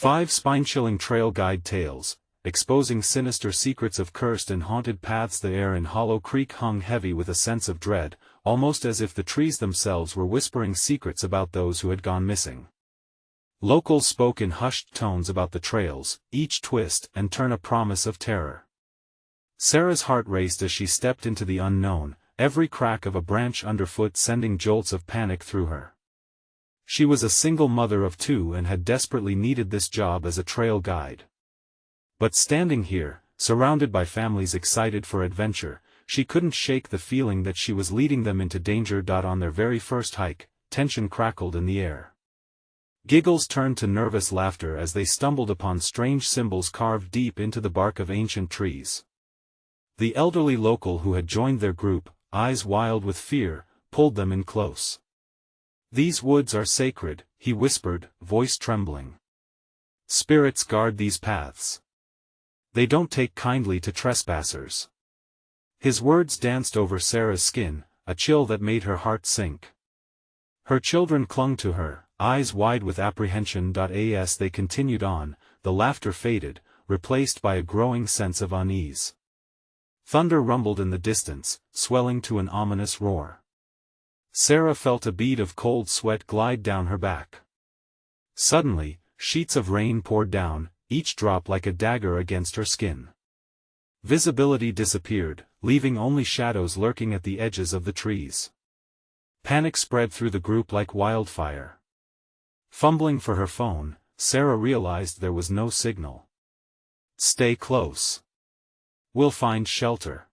5 spine-chilling trail guide tales, exposing sinister secrets of cursed and haunted paths. The air in Hollow Creek hung heavy with a sense of dread, almost as if the trees themselves were whispering secrets about those who had gone missing. Locals spoke in hushed tones about the trails, each twist and turn a promise of terror. Sarah's heart raced as she stepped into the unknown, every crack of a branch underfoot sending jolts of panic through her. She was a single mother of 2 and had desperately needed this job as a trail guide. But standing here, surrounded by families excited for adventure, she couldn't shake the feeling that she was leading them into danger. On their very first hike, tension crackled in the air. Giggles turned to nervous laughter as they stumbled upon strange symbols carved deep into the bark of ancient trees. The elderly local who had joined their group, eyes wild with fear, pulled them in close. "These woods are sacred," he whispered, voice trembling. "Spirits guard these paths. They don't take kindly to trespassers." His words danced over Sarah's skin, a chill that made her heart sink. Her children clung to her, eyes wide with apprehension. As they continued on, the laughter faded, replaced by a growing sense of unease. Thunder rumbled in the distance, swelling to an ominous roar. Sarah felt a bead of cold sweat glide down her back. Suddenly, sheets of rain poured down, each drop like a dagger against her skin. Visibility disappeared, leaving only shadows lurking at the edges of the trees. Panic spread through the group like wildfire. Fumbling for her phone, Sarah realized there was no signal. "Stay close. We'll find shelter,"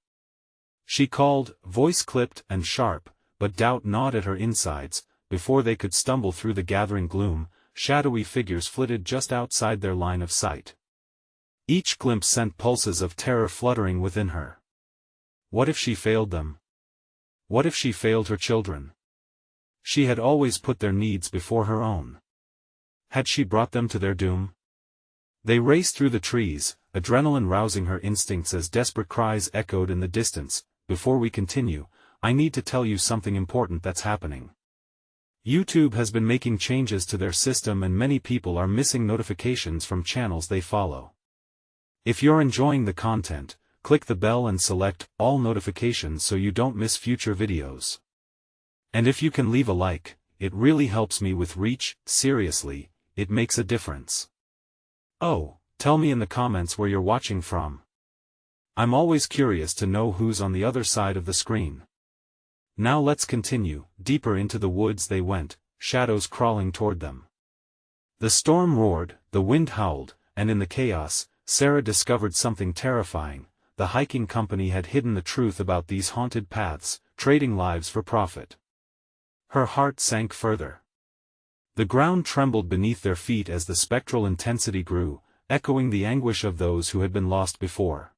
she called, voice clipped and sharp, but doubt gnawed at her insides. Before they could stumble through the gathering gloom, shadowy figures flitted just outside their line of sight. Each glimpse sent pulses of terror fluttering within her. What if she failed them? What if she failed her children? She had always put their needs before her own. Had she brought them to their doom? They raced through the trees, adrenaline rousing her instincts as desperate cries echoed in the distance. "Before we continue, I need to tell you something important that's happening. YouTube has been making changes to their system and many people are missing notifications from channels they follow. If you're enjoying the content, click the bell and select all notifications so you don't miss future videos. And if you can leave a like, it really helps me with reach. Seriously, it makes a difference. Oh, tell me in the comments where you're watching from. I'm always curious to know who's on the other side of the screen. Now let's continue. Deeper into the woods they went, shadows crawling toward them. The storm roared, the wind howled, and in the chaos, Sarah discovered something terrifying. The hiking company had hidden the truth about these haunted paths, trading lives for profit. Her heart sank further. The ground trembled beneath their feet as the spectral intensity grew, echoing the anguish of those who had been lost before.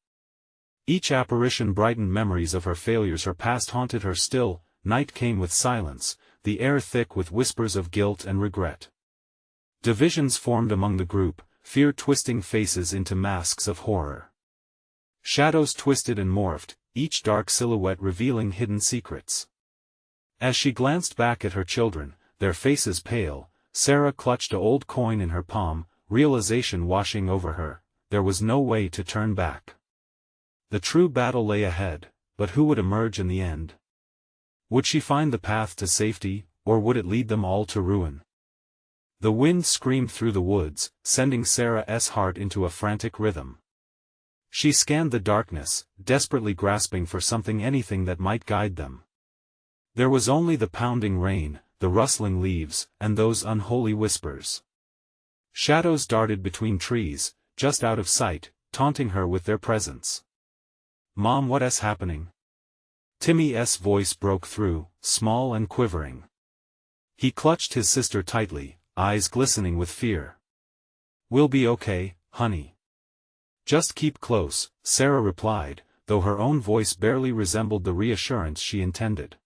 Each apparition brightened memories of her failures. Her past haunted her still. Night came with silence, the air thick with whispers of guilt and regret. Divisions formed among the group, fear twisting faces into masks of horror. Shadows twisted and morphed, each dark silhouette revealing hidden secrets. As she glanced back at her children, their faces pale, Sarah clutched an old coin in her palm, realization washing over her. There was no way to turn back. The true battle lay ahead, but who would emerge in the end? Would she find the path to safety, or would it lead them all to ruin? The wind screamed through the woods, sending Sarah's heart into a frantic rhythm. She scanned the darkness, desperately grasping for something, anything that might guide them. There was only the pounding rain, the rustling leaves, and those unholy whispers. Shadows darted between trees, just out of sight, taunting her with their presence. "Mom, what's happening?" Timmy's voice broke through, small and quivering. He clutched his sister tightly, eyes glistening with fear. "We'll be okay, honey. Just keep close," Sarah replied, though her own voice barely resembled the reassurance she intended.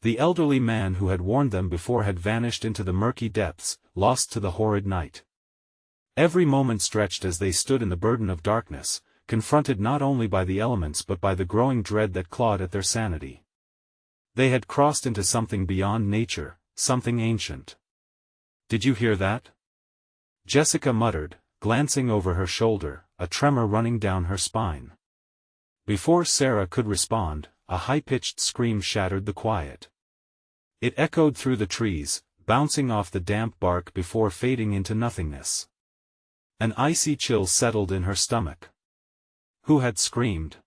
The elderly man who had warned them before had vanished into the murky depths, lost to the horrid night. Every moment stretched as they stood in the burden of darkness, confronted not only by the elements but by the growing dread that clawed at their sanity. They had crossed into something beyond nature, something ancient. "Did you hear that?" Jessica muttered, glancing over her shoulder, a tremor running down her spine. Before Sarah could respond, a high-pitched scream shattered the quiet. It echoed through the trees, bouncing off the damp bark before fading into nothingness. An icy chill settled in her stomach. Who had screamed?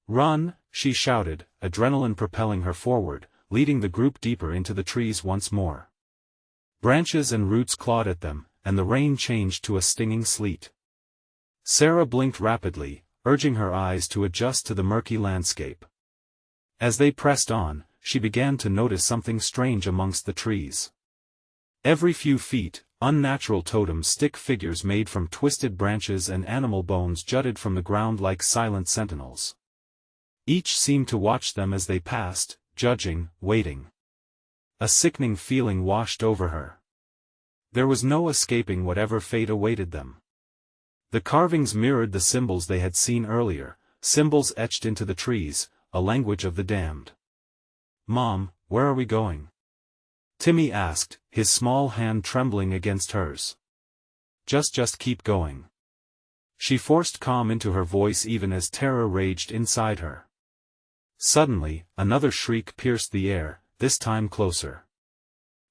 "Run!" she shouted, adrenaline propelling her forward, leading the group deeper into the trees once more. Branches and roots clawed at them, and the rain changed to a stinging sleet. Sarah blinked rapidly, urging her eyes to adjust to the murky landscape. As they pressed on, she began to notice something strange amongst the trees. Every few feet, unnatural totem stick figures made from twisted branches and animal bones jutted from the ground like silent sentinels. Each seemed to watch them as they passed, judging, waiting. A sickening feeling washed over her. There was no escaping whatever fate awaited them. The carvings mirrored the symbols they had seen earlier, symbols etched into the trees, a language of the damned. "Mom, where are we going?" Timmy asked, his small hand trembling against hers. Just keep going." She forced calm into her voice even as terror raged inside her. Suddenly, another shriek pierced the air, this time closer.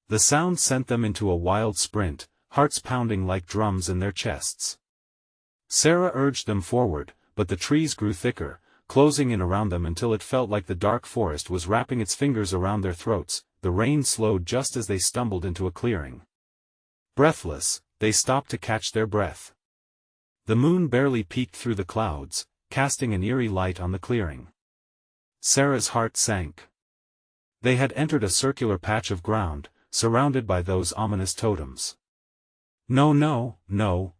The sound sent them into a wild sprint, hearts pounding like drums in their chests. Sarah urged them forward, but the trees grew thicker, closing in around them until it felt like the dark forest was wrapping its fingers around their throats. The rain slowed just as they stumbled into a clearing. Breathless, they stopped to catch their breath. The moon barely peeked through the clouds, casting an eerie light on the clearing. Sarah's heart sank. They had entered a circular patch of ground, surrounded by those ominous totems. No,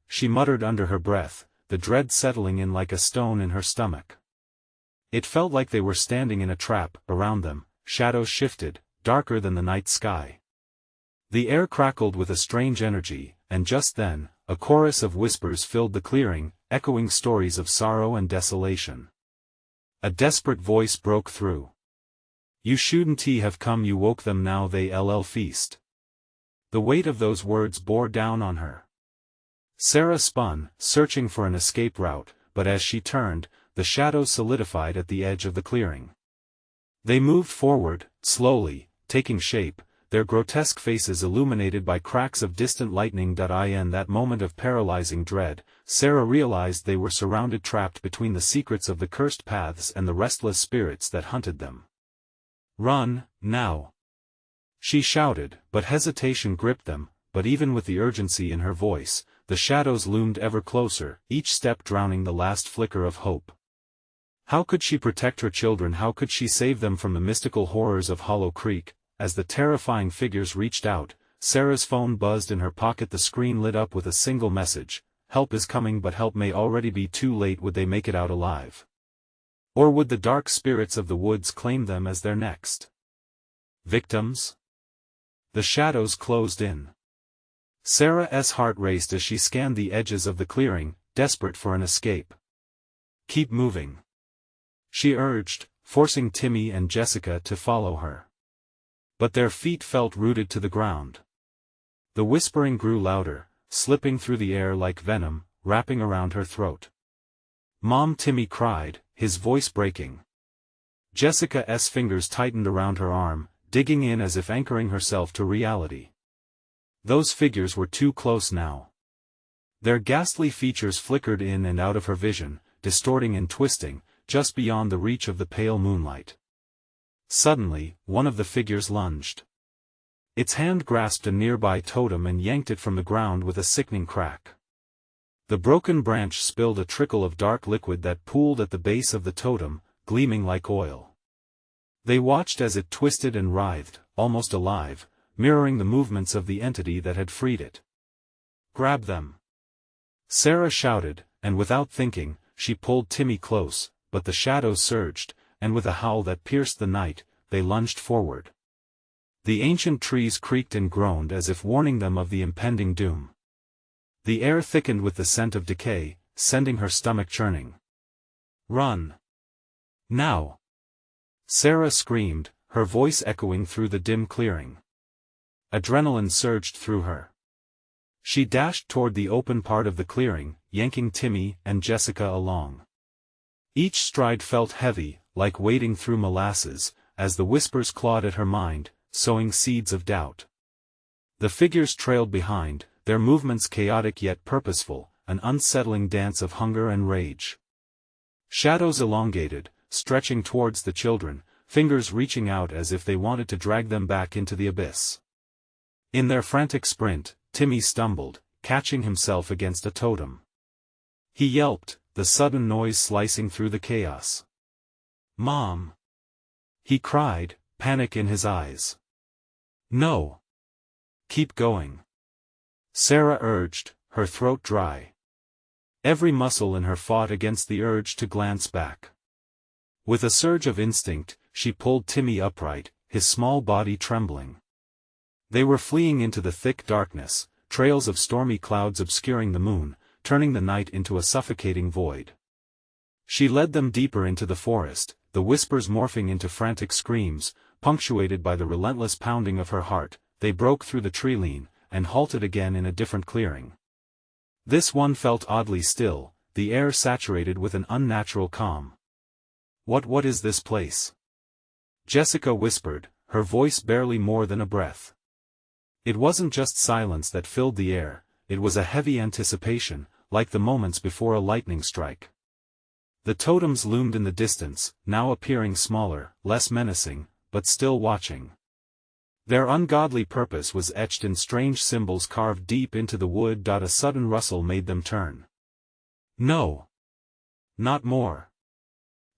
she muttered under her breath, the dread settling in like a stone in her stomach. It felt like they were standing in a trap. Around them, shadows shifted, darker than the night sky. The air crackled with a strange energy, and just then, a chorus of whispers filled the clearing, echoing stories of sorrow and desolation. A desperate voice broke through. "You shouldn't have come, you woke them, now they'll feast." The weight of those words bore down on her. Sarah spun, searching for an escape route, but as she turned, the shadows solidified at the edge of the clearing. They moved forward, slowly, taking shape, their grotesque faces illuminated by cracks of distant lightning. In that moment of paralyzing dread, Sarah realized they were surrounded, trapped between the secrets of the cursed paths and the restless spirits that hunted them. "Run, now!" she shouted, but hesitation gripped them. But even with the urgency in her voice, the shadows loomed ever closer, each step drowning the last flicker of hope. How could she protect her children? How could she save them from the mystical horrors of Hollow Creek? As the terrifying figures reached out, Sarah's phone buzzed in her pocket. The screen lit up with a single message: "Help is coming, but help may already be too late." Would they make it out alive? Or would the dark spirits of the woods claim them as their next victims? The shadows closed in. Sarah's heart raced as she scanned the edges of the clearing, desperate for an escape. "Keep moving," she urged, forcing Timmy and Jessica to follow her. But their feet felt rooted to the ground. The whispering grew louder, slipping through the air like venom, wrapping around her throat. "Mom!" Timmy cried, his voice breaking. Jessica's fingers tightened around her arm, digging in as if anchoring herself to reality. Those figures were too close now. Their ghastly features flickered in and out of her vision, distorting and twisting, just beyond the reach of the pale moonlight. Suddenly, one of the figures lunged. Its hand grasped a nearby totem and yanked it from the ground with a sickening crack. The broken branch spilled a trickle of dark liquid that pooled at the base of the totem, gleaming like oil. They watched as it twisted and writhed, almost alive, mirroring the movements of the entity that had freed it. "Grab them!" Sarah shouted, and without thinking, she pulled Timmy close, but the shadows surged, and with a howl that pierced the night, they lunged forward. The ancient trees creaked and groaned as if warning them of the impending doom. The air thickened with the scent of decay, sending her stomach churning. "Run! Now!" Sarah screamed, her voice echoing through the dim clearing. Adrenaline surged through her. She dashed toward the open part of the clearing, yanking Timmy and Jessica along. Each stride felt heavy, like wading through molasses, as the whispers clawed at her mind, sowing seeds of doubt. The figures trailed behind, their movements chaotic yet purposeful, an unsettling dance of hunger and rage. Shadows elongated, stretching towards the children, fingers reaching out as if they wanted to drag them back into the abyss. In their frantic sprint, Timmy stumbled, catching himself against a totem. He yelped, the sudden noise slicing through the chaos. "Mom!" he cried, panic in his eyes. "No! Keep going," Sarah urged, her throat dry. Every muscle in her fought against the urge to glance back. With a surge of instinct, she pulled Timmy upright, his small body trembling. They were fleeing into the thick darkness, trails of stormy clouds obscuring the moon, turning the night into a suffocating void. She led them deeper into the forest, the whispers morphing into frantic screams, punctuated by the relentless pounding of her heart. They broke through the tree-line, and halted again in a different clearing. This one felt oddly still, the air saturated with an unnatural calm. What is this place?" Jessica whispered, her voice barely more than a breath. It wasn't just silence that filled the air, it was a heavy anticipation, like the moments before a lightning strike. The totems loomed in the distance, now appearing smaller, less menacing, but still watching. Their ungodly purpose was etched in strange symbols carved deep into the wood. A sudden rustle made them turn. No! Not more!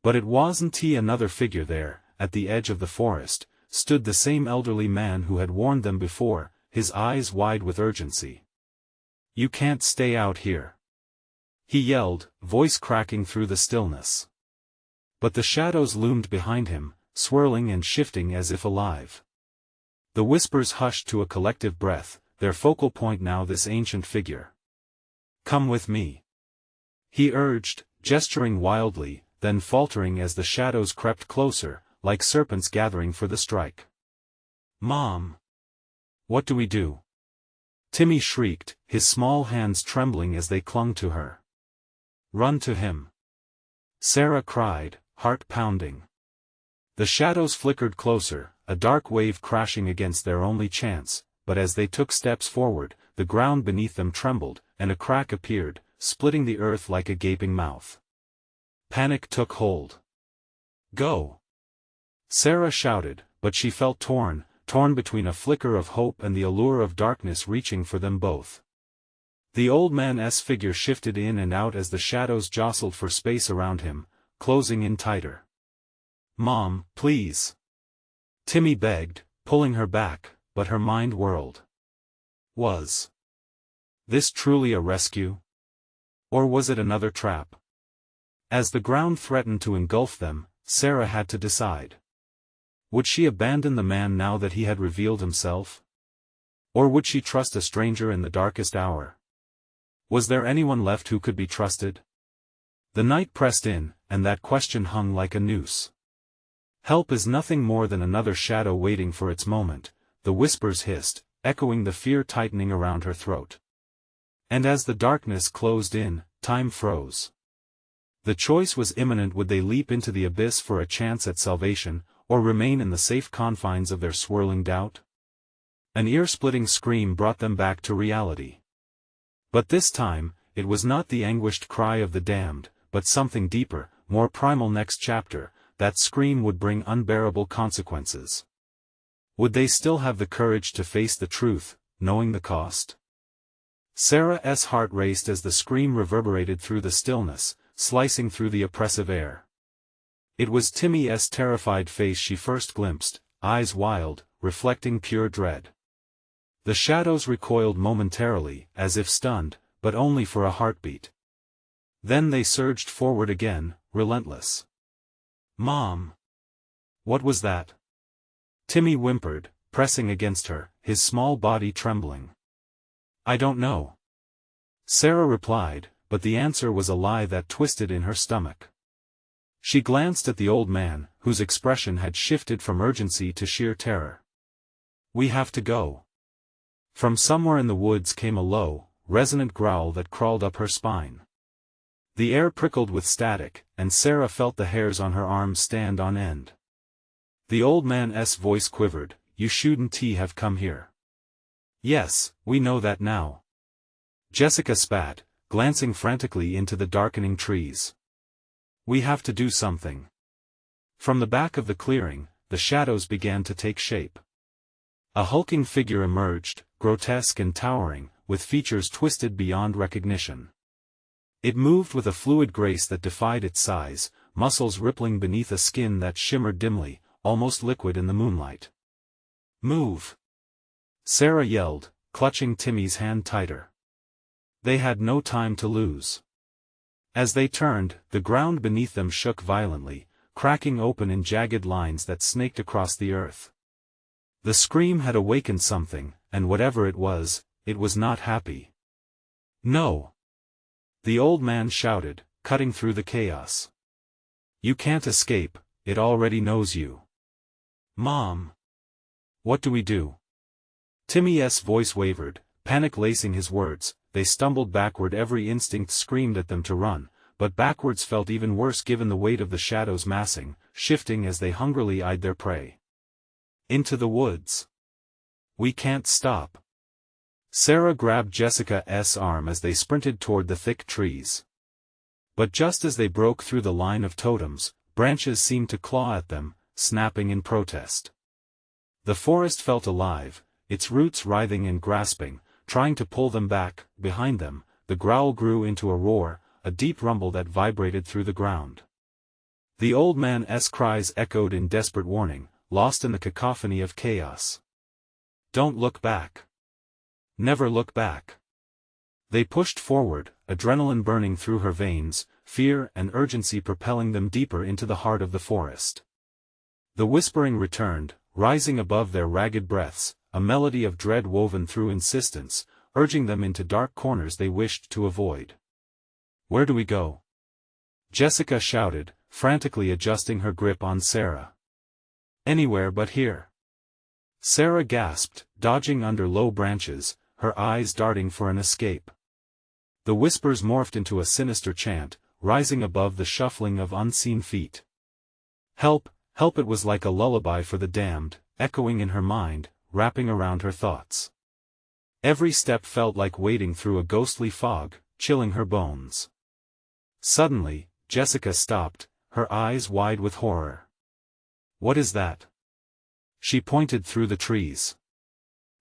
But it wasn't he. Another figure there, at the edge of the forest, stood the same elderly man who had warned them before, his eyes wide with urgency. "You can't stay out here," he yelled, voice cracking through the stillness. But the shadows loomed behind him, swirling and shifting as if alive. The whispers hushed to a collective breath, their focal point now this ancient figure. "Come with me," he urged, gesturing wildly, then faltering as the shadows crept closer, like serpents gathering for the strike. "Mom! What do we do?" Timmy shrieked, his small hands trembling as they clung to her. "Run to him," Sarah cried, heart pounding. The shadows flickered closer, a dark wave crashing against their only chance, but as they took steps forward, the ground beneath them trembled, and a crack appeared, splitting the earth like a gaping mouth. Panic took hold. "Go!" Sarah shouted, but she felt torn between a flicker of hope and the allure of darkness reaching for them both. The old man's figure shifted in and out as the shadows jostled for space around him, closing in tighter. "Mom, please!" Timmy begged, pulling her back, but her mind whirled. Was this truly a rescue? Or was it another trap? As the ground threatened to engulf them, Sarah had to decide. Would she abandon the man now that he had revealed himself? Or would she trust a stranger in the darkest hour? Was there anyone left who could be trusted? The night pressed in, and that question hung like a noose. Help is nothing more than another shadow waiting for its moment, the whispers hissed, echoing the fear tightening around her throat. And as the darkness closed in, time froze. The choice was imminent: would they leap into the abyss for a chance at salvation, or remain in the safe confines of their swirling doubt? An ear-splitting scream brought them back to reality. But this time, it was not the anguished cry of the damned, but something deeper, more primal. Next chapter, that scream would bring unbearable consequences. Would they still have the courage to face the truth, knowing the cost? Sarah's heart raced as the scream reverberated through the stillness, slicing through the oppressive air. It was Timmy's terrified face she first glimpsed, eyes wild, reflecting pure dread. The shadows recoiled momentarily, as if stunned, but only for a heartbeat. Then they surged forward again, relentless. "Mom! What was that?" Timmy whimpered, pressing against her, his small body trembling. "I don't know," Sarah replied, but the answer was a lie that twisted in her stomach. She glanced at the old man, whose expression had shifted from urgency to sheer terror. "We have to go. From somewhere in the woods came a low, resonant growl that crawled up her spine. The air prickled with static, and Sarah felt the hairs on her arms stand on end. The old man's voice quivered, "You shouldn't have come here." "Yes, we know that now." Jessica spat, glancing frantically into the darkening trees. "We have to do something." From the back of the clearing, the shadows began to take shape. A hulking figure emerged, grotesque and towering, with features twisted beyond recognition. It moved with a fluid grace that defied its size, muscles rippling beneath a skin that shimmered dimly, almost liquid in the moonlight. "Move!" Sarah yelled, clutching Timmy's hand tighter. They had no time to lose. As they turned, the ground beneath them shook violently, cracking open in jagged lines that snaked across the earth. The scream had awakened something, and whatever it was not happy. "No!" the old man shouted, cutting through the chaos. "You can't escape, it already knows you." "Mom! What do we do?" Timmy's voice wavered, panic lacing his words. They stumbled backward, every instinct screamed at them to run, but backwards felt even worse given the weight of the shadows massing, shifting as they hungrily eyed their prey. "Into the woods. We can't stop." Sarah grabbed Jessica's arm as they sprinted toward the thick trees. But just as they broke through the line of totems, branches seemed to claw at them, snapping in protest. The forest felt alive, its roots writhing and grasping, trying to pull them back. Behind them, the growl grew into a roar, a deep rumble that vibrated through the ground. The old man's cries echoed in desperate warning, lost in the cacophony of chaos. "Don't look back. Never look back." They pushed forward, adrenaline burning through her veins, fear and urgency propelling them deeper into the heart of the forest. The whispering returned, rising above their ragged breaths, a melody of dread woven through insistence, urging them into dark corners they wished to avoid. "Where do we go?" Jessica shouted, frantically adjusting her grip on Sarah. "Anywhere but here." Sarah gasped, dodging under low branches, her eyes darting for an escape. The whispers morphed into a sinister chant, rising above the shuffling of unseen feet. "Help, help!" It was like a lullaby for the damned, echoing in her mind, wrapping around her thoughts. Every step felt like wading through a ghostly fog, chilling her bones. Suddenly, Jessica stopped, her eyes wide with horror. "What is that?" She pointed through the trees.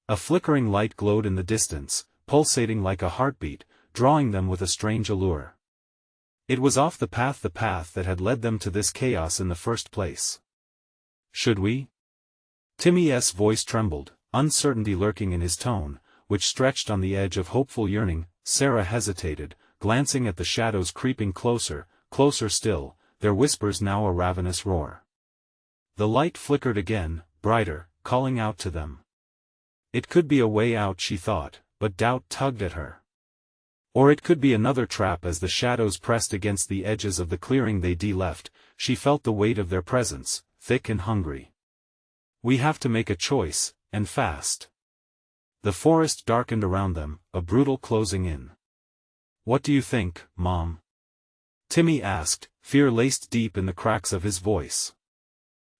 A flickering light glowed in the distance, pulsating like a heartbeat, drawing them with a strange allure. It was off the path that had led them to this chaos in the first place. "Should we?" Timmy's voice trembled, uncertainty lurking in his tone, which stretched on the edge of hopeful yearning. Sarah hesitated, glancing at the shadows creeping closer, closer still, their whispers now a ravenous roar. The light flickered again, brighter, calling out to them. It could be a way out, she thought, but doubt tugged at her. Or it could be another trap. As the shadows pressed against the edges of the clearing they'd left, she felt the weight of their presence, thick and hungry. "We have to make a choice, and fast." The forest darkened around them, a brutal closing in. "What do you think, Mom?" Timmy asked, fear laced deep in the cracks of his voice.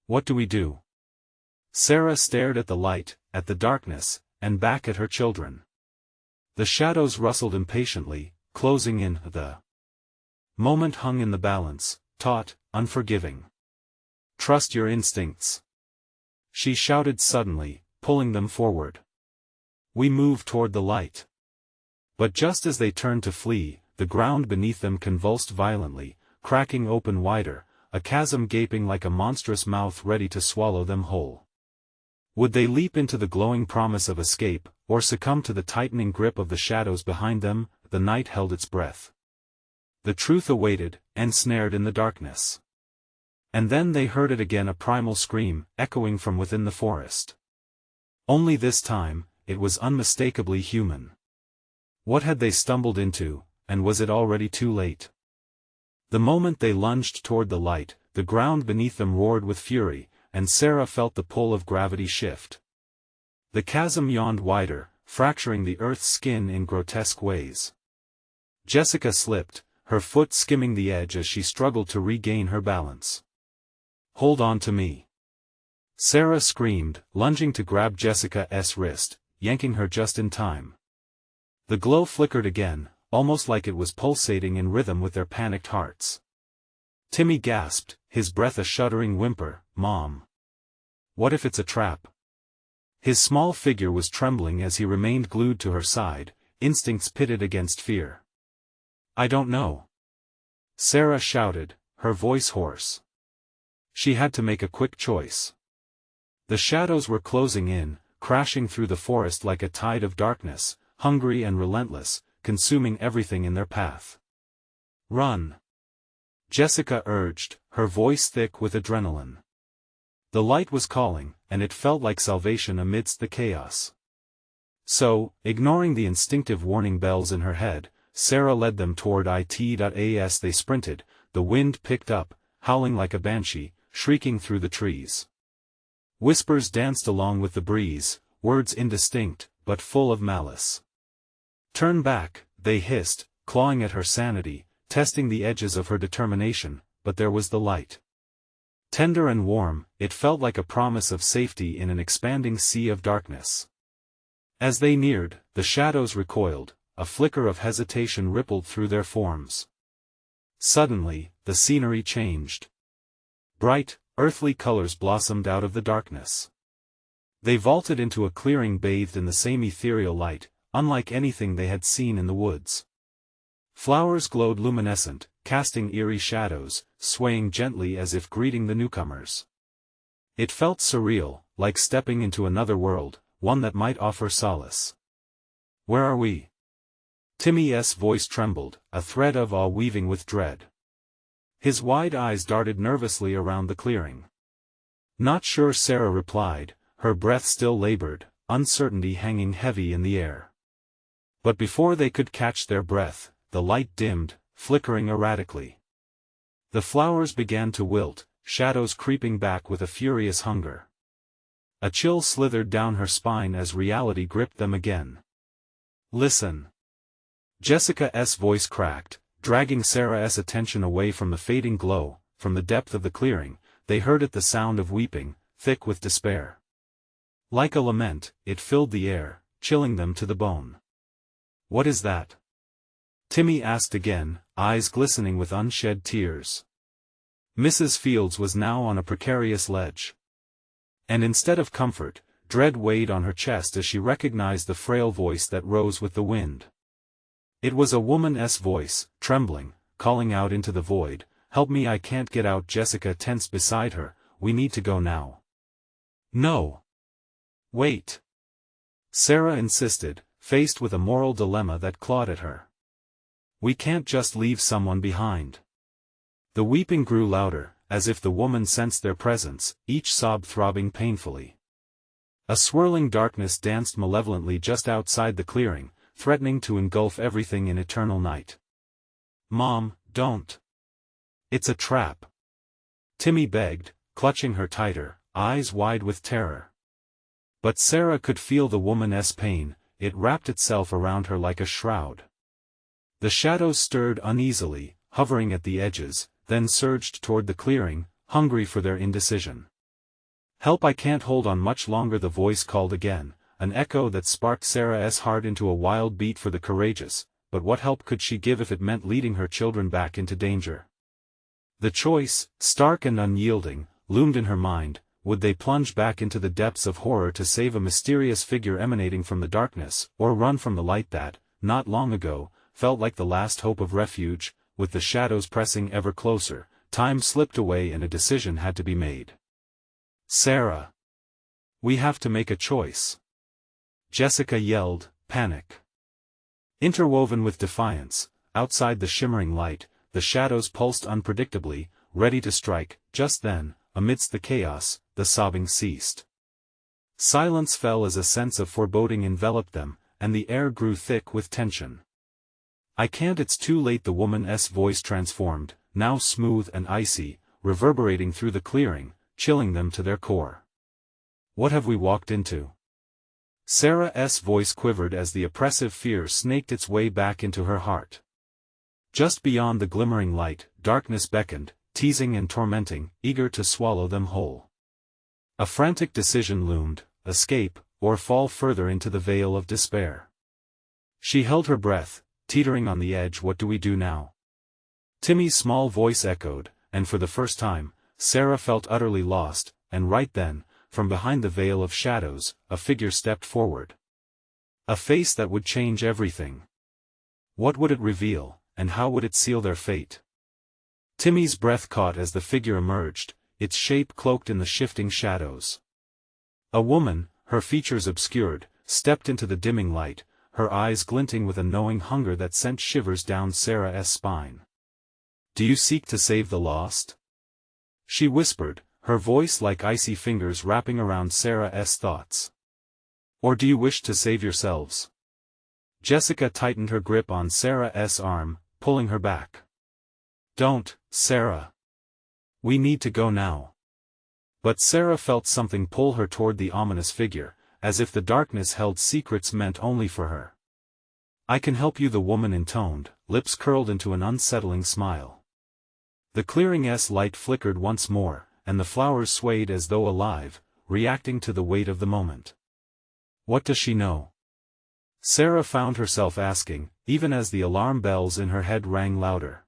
"What do we do?" Sarah stared at the light, at the darkness, and back at her children. The shadows rustled impatiently, closing in. The moment hung in the balance, taut, unforgiving. "Trust your instincts," she shouted suddenly, pulling them forward. "We move toward the light." But just as they turned to flee, the ground beneath them convulsed violently, cracking open wider, a chasm gaping like a monstrous mouth ready to swallow them whole. Would they leap into the glowing promise of escape, or succumb to the tightening grip of the shadows behind them? The night held its breath. The truth awaited, ensnared in the darkness. And then they heard it again, a primal scream, echoing from within the forest. Only this time, it was unmistakably human. What had they stumbled into, and was it already too late? The moment they lunged toward the light, the ground beneath them roared with fury, and Sarah felt the pull of gravity shift. The chasm yawned wider, fracturing the earth's skin in grotesque ways. Jessica slipped, her foot skimming the edge as she struggled to regain her balance. "Hold on to me!" Sarah screamed, lunging to grab Jessica's wrist, yanking her just in time. The glow flickered again, almost like it was pulsating in rhythm with their panicked hearts. Timmy gasped, his breath a shuddering whimper, "Mom! What if it's a trap?" His small figure was trembling as he remained glued to her side, instincts pitted against fear. "I don't know," Sarah shouted, her voice hoarse. She had to make a quick choice. The shadows were closing in, crashing through the forest like a tide of darkness, hungry and relentless, consuming everything in their path. "Run!" Jessica urged, her voice thick with adrenaline. The light was calling, and it felt like salvation amidst the chaos. So, ignoring the instinctive warning bells in her head, Sarah led them toward it. As they sprinted, the wind picked up, howling like a banshee, shrieking through the trees. Whispers danced along with the breeze, words indistinct, but full of malice. "Turn back," they hissed, clawing at her sanity, testing the edges of her determination, but there was the light. Tender and warm, it felt like a promise of safety in an expanding sea of darkness. As they neared, the shadows recoiled, a flicker of hesitation rippled through their forms. Suddenly, the scenery changed. Bright, earthly colors blossomed out of the darkness. They vaulted into a clearing bathed in the same ethereal light, unlike anything they had seen in the woods. Flowers glowed luminescent, casting eerie shadows, swaying gently as if greeting the newcomers. It felt surreal, like stepping into another world, one that might offer solace. "Where are we?" Timmy's voice trembled, a thread of awe weaving with dread. His wide eyes darted nervously around the clearing. "Not sure," Sarah replied, her breath still labored, uncertainty hanging heavy in the air. But before they could catch their breath, the light dimmed, flickering erratically. The flowers began to wilt, shadows creeping back with a furious hunger. A chill slithered down her spine as reality gripped them again. "Listen!" Jessica's voice cracked, dragging Sarah's attention away from the fading glow. From the depth of the clearing, they heard it, the sound of weeping, thick with despair. Like a lament, it filled the air, chilling them to the bone. "What is that?" Timmy asked again, eyes glistening with unshed tears. Mrs. Fields was now on a precarious ledge. And instead of comfort, dread weighed on her chest as she recognized the frail voice that rose with the wind. It was a woman's voice, trembling, calling out into the void, "Help me, I can't get out." Jessica tensed beside her, "We need to go now." "No. Wait." Sarah insisted, faced with a moral dilemma that clawed at her. "We can't just leave someone behind." The weeping grew louder, as if the woman sensed their presence, each sob throbbing painfully. A swirling darkness danced malevolently just outside the clearing, threatening to engulf everything in eternal night. "Mom, don't. It's a trap," Timmy begged, clutching her tighter, eyes wide with terror. But Sarah could feel the woman's pain, it wrapped itself around her like a shroud. The shadows stirred uneasily, hovering at the edges, then surged toward the clearing, hungry for their indecision. "Help, I can't hold on much longer," the voice called again, an echo that sparked Sarah's heart into a wild beat for the courageous, but what help could she give if it meant leading her children back into danger? The choice, stark and unyielding, loomed in her mind. Would they plunge back into the depths of horror to save a mysterious figure emanating from the darkness, or run from the light that, not long ago, felt like the last hope of refuge? With the shadows pressing ever closer, time slipped away and a decision had to be made. "Sarah! We have to make a choice!" Jessica yelled, panic interwoven with defiance. Outside the shimmering light, the shadows pulsed unpredictably, ready to strike. Just then, amidst the chaos, the sobbing ceased. Silence fell as a sense of foreboding enveloped them, and the air grew thick with tension. "I can't, it's too late." The woman's voice transformed, now smooth and icy, reverberating through the clearing, chilling them to their core. "What have we walked into?" Sarah's voice quivered as the oppressive fear snaked its way back into her heart. Just beyond the glimmering light, darkness beckoned, teasing and tormenting, eager to swallow them whole. A frantic decision loomed: escape, or fall further into the veil of despair. She held her breath, teetering on the edge. What do we do now? Timmy's small voice echoed, and for the first time, Sarah felt utterly lost, and right then, from behind the veil of shadows, a figure stepped forward. A face that would change everything. What would it reveal, and how would it seal their fate? Timmy's breath caught as the figure emerged, its shape cloaked in the shifting shadows. A woman, her features obscured, stepped into the dimming light, her eyes glinting with a knowing hunger that sent shivers down Sarah's spine. "Do you seek to save the lost?" she whispered, her voice like icy fingers wrapping around Sarah's thoughts. "Or do you wish to save yourselves?" Jessica tightened her grip on Sarah's arm, pulling her back. "Don't, Sarah. We need to go now." But Sarah felt something pull her toward the ominous figure, as if the darkness held secrets meant only for her. "I can help you," the woman intoned, lips curled into an unsettling smile. The clearing's light flickered once more, and the flowers swayed as though alive, reacting to the weight of the moment. What does she know? Sarah found herself asking, even as the alarm bells in her head rang louder.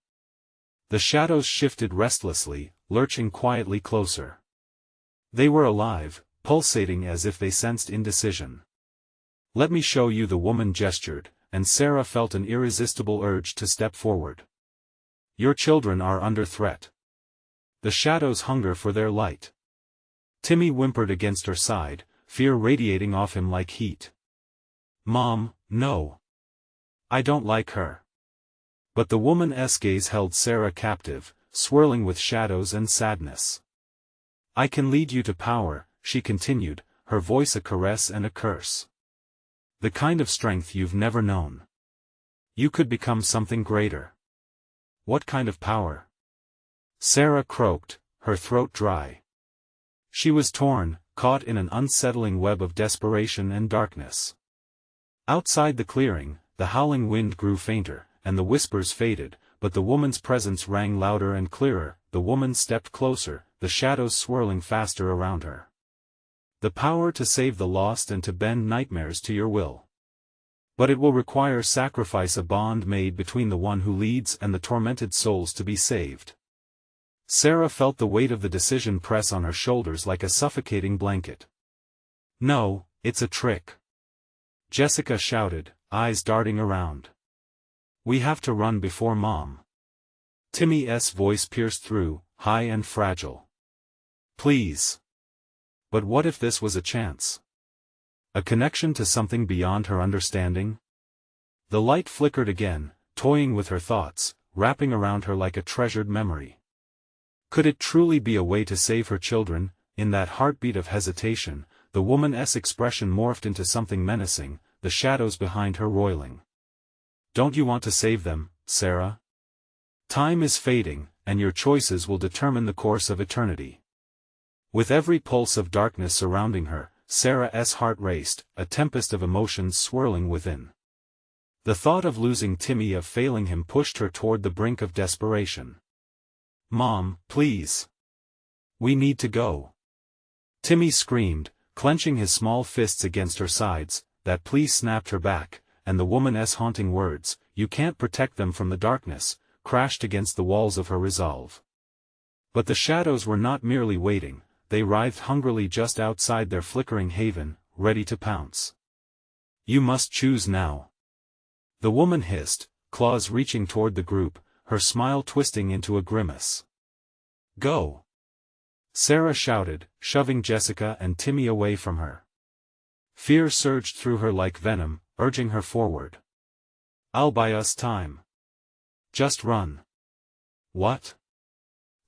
The shadows shifted restlessly, lurching quietly closer. They were alive, pulsating as if they sensed indecision. "Let me show you," the woman gestured, and Sarah felt an irresistible urge to step forward. "Your children are under threat. The shadows hunger for their light." Timmy whimpered against her side, fear radiating off him like heat. "Mom, no. I don't like her." But the woman's gaze held Sarah captive, swirling with shadows and sadness. "I can lead you to power," she continued, her voice a caress and a curse. "The kind of strength you've never known. You could become something greater." "What kind of power?" Sarah croaked, her throat dry. She was torn, caught in an unsettling web of desperation and darkness. Outside the clearing, the howling wind grew fainter, and the whispers faded, but the woman's presence rang louder and clearer. The woman stepped closer, the shadows swirling faster around her. "The power to save the lost and to bend nightmares to your will. But it will require sacrifice, a bond made between the one who leads and the tormented souls to be saved." Sarah felt the weight of the decision press on her shoulders like a suffocating blanket. "No, it's a trick," Jessica shouted, eyes darting around. "We have to run before Mom." Timmy's voice pierced through, high and fragile. "Please." But what if this was a chance? A connection to something beyond her understanding? The light flickered again, toying with her thoughts, wrapping around her like a treasured memory. Could it truly be a way to save her children? In that heartbeat of hesitation, the woman's expression morphed into something menacing, the shadows behind her roiling. "Don't you want to save them, Sarah? Time is fading, and your choices will determine the course of eternity." With every pulse of darkness surrounding her, Sarah's heart raced, a tempest of emotions swirling within. The thought of losing Timmy, of failing him, pushed her toward the brink of desperation. "Mom, please. We need to go." Timmy screamed, clenching his small fists against her sides. That plea snapped her back, and the woman's haunting words, "You can't protect them from the darkness," crashed against the walls of her resolve. But the shadows were not merely waiting, they writhed hungrily just outside their flickering haven, ready to pounce. "You must choose now," the woman hissed, claws reaching toward the group, her smile twisting into a grimace. "Go!" Sarah shouted, shoving Jessica and Timmy away from her. Fear surged through her like venom, urging her forward. "I'll buy us time. Just run." "What?"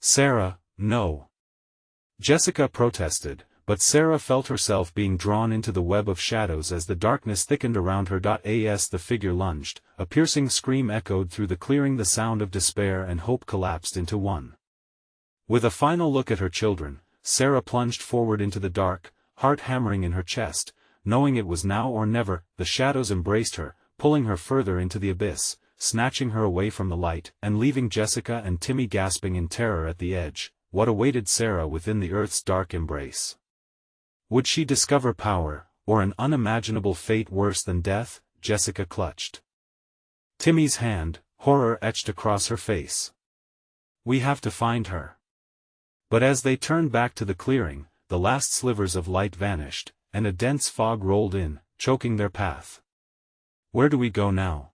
"Sarah, no." Jessica protested, but Sarah felt herself being drawn into the web of shadows as the darkness thickened around her. As the figure lunged, a piercing scream echoed through the clearing. The sound of despair and hope collapsed into one. With a final look at her children, Sarah plunged forward into the dark, heart hammering in her chest, knowing it was now or never. The shadows embraced her, pulling her further into the abyss, snatching her away from the light, and leaving Jessica and Timmy gasping in terror at the edge. What awaited Sarah within the earth's dark embrace? Would she discover power, or an unimaginable fate worse than death? Jessica clutched Timmy's hand, horror etched across her face. We have to find her. But as they turned back to the clearing, the last slivers of light vanished, and a dense fog rolled in, choking their path. Where do we go now?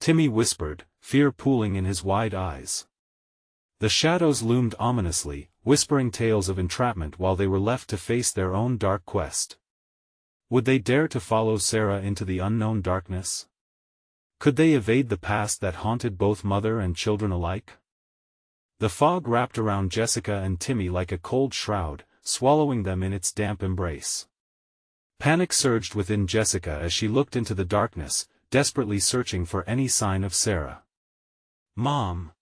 Timmy whispered, fear pooling in his wide eyes. The shadows loomed ominously, whispering tales of entrapment while they were left to face their own dark quest. Would they dare to follow Sarah into the unknown darkness? Could they evade the past that haunted both mother and children alike? The fog wrapped around Jessica and Timmy like a cold shroud, swallowing them in its damp embrace. Panic surged within Jessica as she looked into the darkness, desperately searching for any sign of Sarah. "Mom!"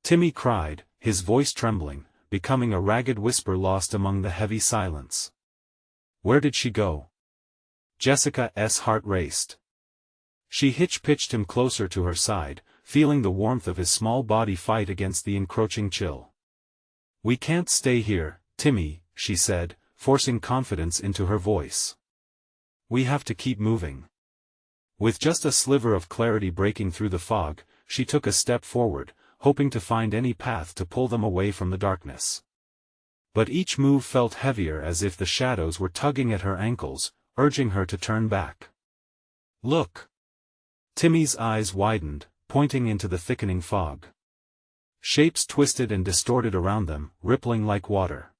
Timmy cried, his voice trembling, becoming a ragged whisper lost among the heavy silence. Where did she go? Jessica's heart raced. She hitch-pitched him closer to her side, feeling the warmth of his small body fight against the encroaching chill. "We can't stay here, Timmy," she said, forcing confidence into her voice. "We have to keep moving." With just a sliver of clarity breaking through the fog, she took a step forward, hoping to find any path to pull them away from the darkness. But each move felt heavier, as if the shadows were tugging at her ankles, urging her to turn back. "Look!" Timmy's eyes widened, pointing into the thickening fog. Shapes twisted and distorted around them, rippling like water.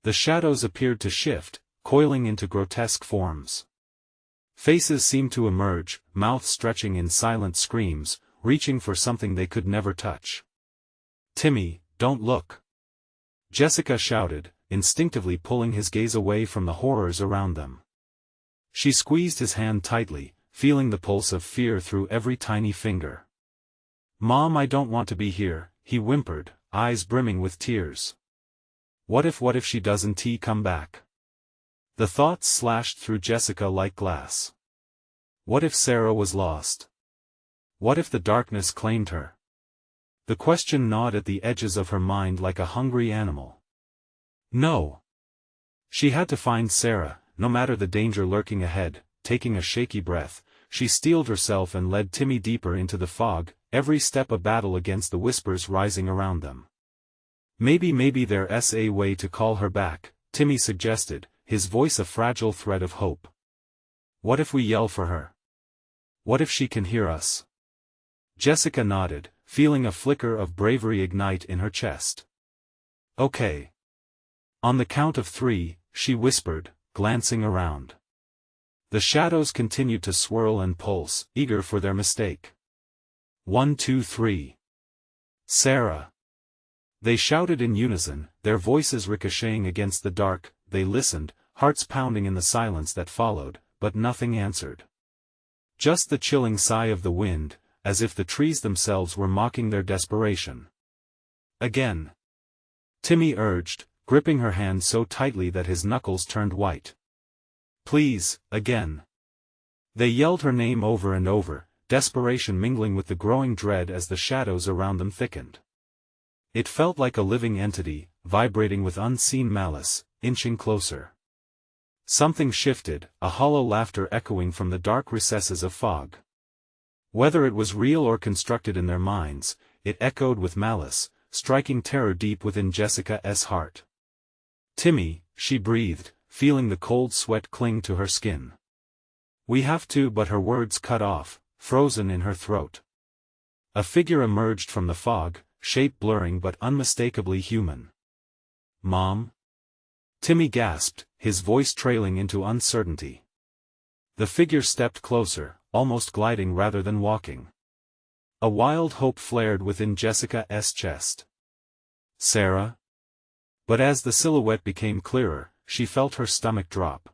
The shadows appeared to shift, coiling into grotesque forms. Faces seemed to emerge, mouths stretching in silent screams, reaching for something they could never touch. "Timmy, don't look!" Jessica shouted, instinctively pulling his gaze away from the horrors around them. She squeezed his hand tightly, feeling the pulse of fear through every tiny finger. "Mom, I don't want to be here," he whimpered, eyes brimming with tears. What if she doesn't come back? The thoughts slashed through Jessica like glass. What if Sarah was lost? What if the darkness claimed her? The question gnawed at the edges of her mind like a hungry animal. No! She had to find Sarah, no matter the danger lurking ahead. Taking a shaky breath, she steeled herself and led Timmy deeper into the fog, every step a battle against the whispers rising around them. Maybe there's a way to call her back," Timmy suggested, his voice a fragile thread of hope. "What if we yell for her? What if she can hear us?" Jessica nodded, feeling a flicker of bravery ignite in her chest. "Okay. On the count of 3, she whispered, glancing around. The shadows continued to swirl and pulse, eager for their mistake. 1, 2, 3. "Sarah!" They shouted in unison, their voices ricocheting against the dark. They listened, hearts pounding in the silence that followed, but nothing answered. Just the chilling sigh of the wind, as if the trees themselves were mocking their desperation. "Again!" Timmy urged, gripping her hand so tightly that his knuckles turned white. "Please, again!" They yelled her name over and over, desperation mingling with the growing dread as the shadows around them thickened. It felt like a living entity, vibrating with unseen malice, inching closer. Something shifted, a hollow laughter echoing from the dark recesses of fog. Whether it was real or constructed in their minds, it echoed with malice, striking terror deep within Jessica's heart. "Timmy," she breathed, feeling the cold sweat cling to her skin. "We have to," but her words cut off, frozen in her throat. A figure emerged from the fog, shape blurring but unmistakably human. "Mom?" Timmy gasped, his voice trailing into uncertainty. The figure stepped closer, almost gliding rather than walking. A wild hope flared within Jessica's chest. "Sarah?" But as the silhouette became clearer, she felt her stomach drop.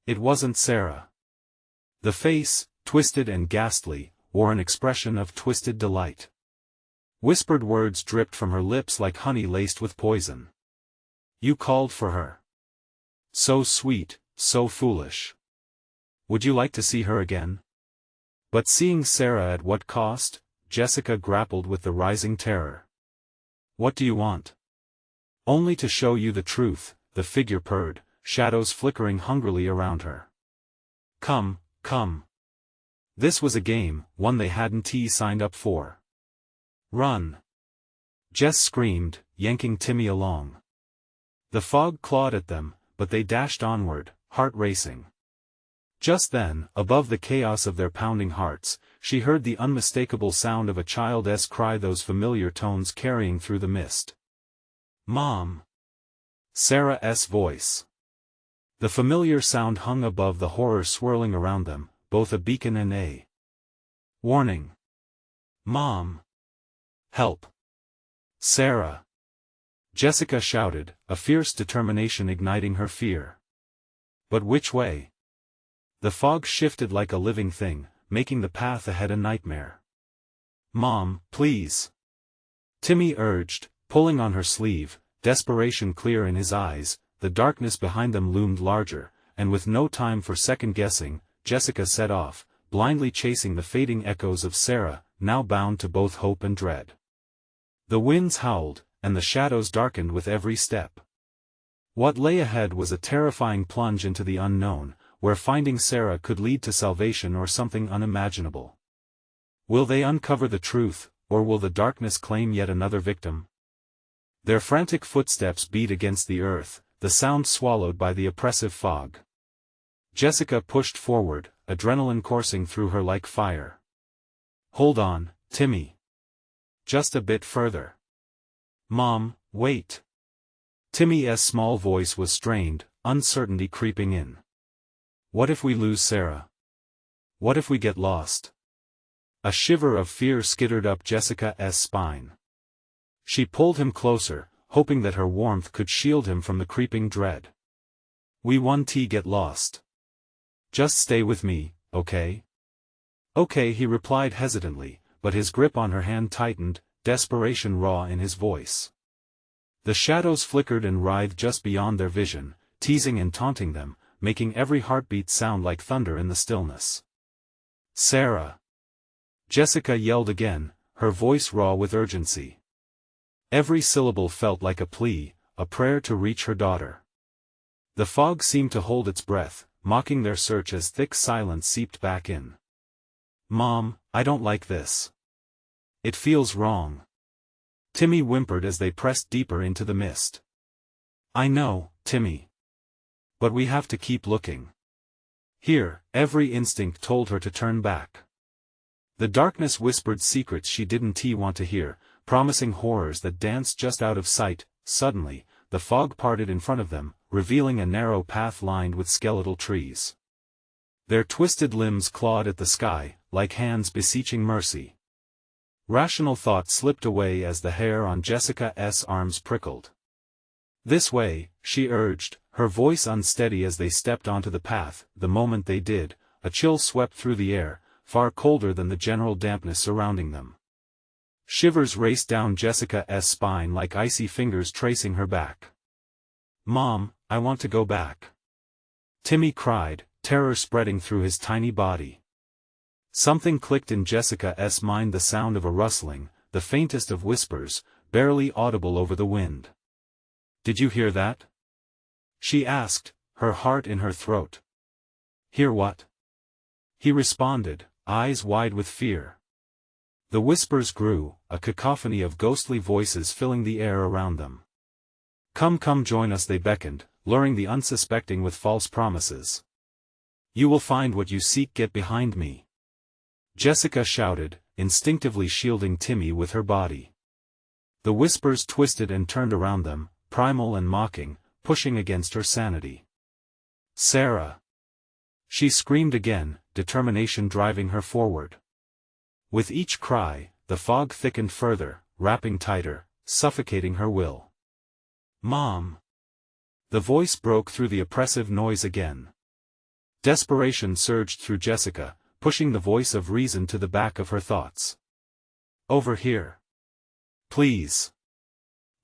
It wasn't Sarah. The face, twisted and ghastly, wore an expression of twisted delight. Whispered words dripped from her lips like honey laced with poison. "You called for her. So sweet, so foolish. Would you like to see her again? But seeing Sarah at what cost, Jessica grappled with the rising terror. What do you want? Only to show you the truth, the figure purred, shadows flickering hungrily around her. Come, come. This was a game, one they hadn't signed up for. Run! Jess screamed, yanking Timmy along. The fog clawed at them, but they dashed onward, heart racing. Just then, above the chaos of their pounding hearts, she heard the unmistakable sound of a child's cry, those familiar tones carrying through the mist. Mom! Sarah's voice. The familiar sound hung above the horror swirling around them, both a beacon and a warning. Mom! Help! Sarah! Jessica shouted, a fierce determination igniting her fear. But which way? The fog shifted like a living thing, making the path ahead a nightmare. Mom, please! Timmy urged, pulling on her sleeve, desperation clear in his eyes. The darkness behind them loomed larger, and with no time for second-guessing, Jessica set off, blindly chasing the fading echoes of Sarah, now bound to both hope and dread. The winds howled, and the shadows darkened with every step. What lay ahead was a terrifying plunge into the unknown, where finding Sarah could lead to salvation or something unimaginable. Will they uncover the truth, or will the darkness claim yet another victim? Their frantic footsteps beat against the earth, the sound swallowed by the oppressive fog. Jessica pushed forward, adrenaline coursing through her like fire. Hold on, Timmy. Just a bit further. Mom, wait. Timmy's small voice was strained, uncertainty creeping in. What if we lose Sarah? What if we get lost? A shiver of fear skittered up Jessica's spine. She pulled him closer, hoping that her warmth could shield him from the creeping dread. We won't get lost. Just stay with me, okay? Okay, he replied hesitantly, but his grip on her hand tightened, desperation raw in his voice. The shadows flickered and writhed just beyond their vision, teasing and taunting them, making every heartbeat sound like thunder in the stillness. Sarah! Jessica yelled again, her voice raw with urgency. Every syllable felt like a plea, a prayer to reach her daughter. The fog seemed to hold its breath, mocking their search as thick silence seeped back in. Mom, I don't like this. It feels wrong. Timmy whimpered as they pressed deeper into the mist. I know, Timmy. But we have to keep looking. Here, every instinct told her to turn back. The darkness whispered secrets she didn't want to hear, promising horrors that danced just out of sight. Suddenly, the fog parted in front of them, revealing a narrow path lined with skeletal trees. Their twisted limbs clawed at the sky, like hands beseeching mercy. Rational thought slipped away as the hair on Jessica's arms prickled. This way, she urged, her voice unsteady as they stepped onto the path. The moment they did, a chill swept through the air, far colder than the general dampness surrounding them. Shivers raced down Jessica's spine like icy fingers tracing her back. Mom, I want to go back. Timmy cried, terror spreading through his tiny body. Something clicked in Jessica's mind, the sound of a rustling, the faintest of whispers, barely audible over the wind. Did you hear that? She asked, her heart in her throat. Hear what? He responded, eyes wide with fear. The whispers grew, a cacophony of ghostly voices filling the air around them. Come, come, join us, they beckoned, luring the unsuspecting with false promises. You will find what you seek, get behind me. Jessica shouted, instinctively shielding Timmy with her body. The whispers twisted and turned around them, primal and mocking, pushing against her sanity. Sarah! She screamed again, determination driving her forward. With each cry, the fog thickened further, wrapping tighter, suffocating her will. Mom! The voice broke through the oppressive noise again. Desperation surged through Jessica, pushing the voice of reason to the back of her thoughts. Over here. Please.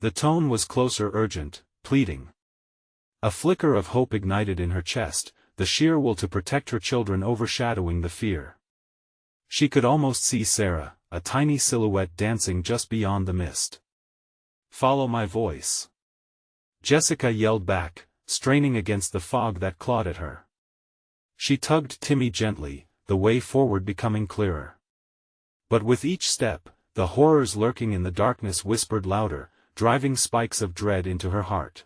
The tone was closer, urgent, pleading. A flicker of hope ignited in her chest, the sheer will to protect her children overshadowing the fear. She could almost see Sarah, a tiny silhouette dancing just beyond the mist. "Follow my voice," Jessica yelled back, straining against the fog that clawed at her. She tugged Timmy gently, the way forward becoming clearer. But with each step, the horrors lurking in the darkness whispered louder, driving spikes of dread into her heart.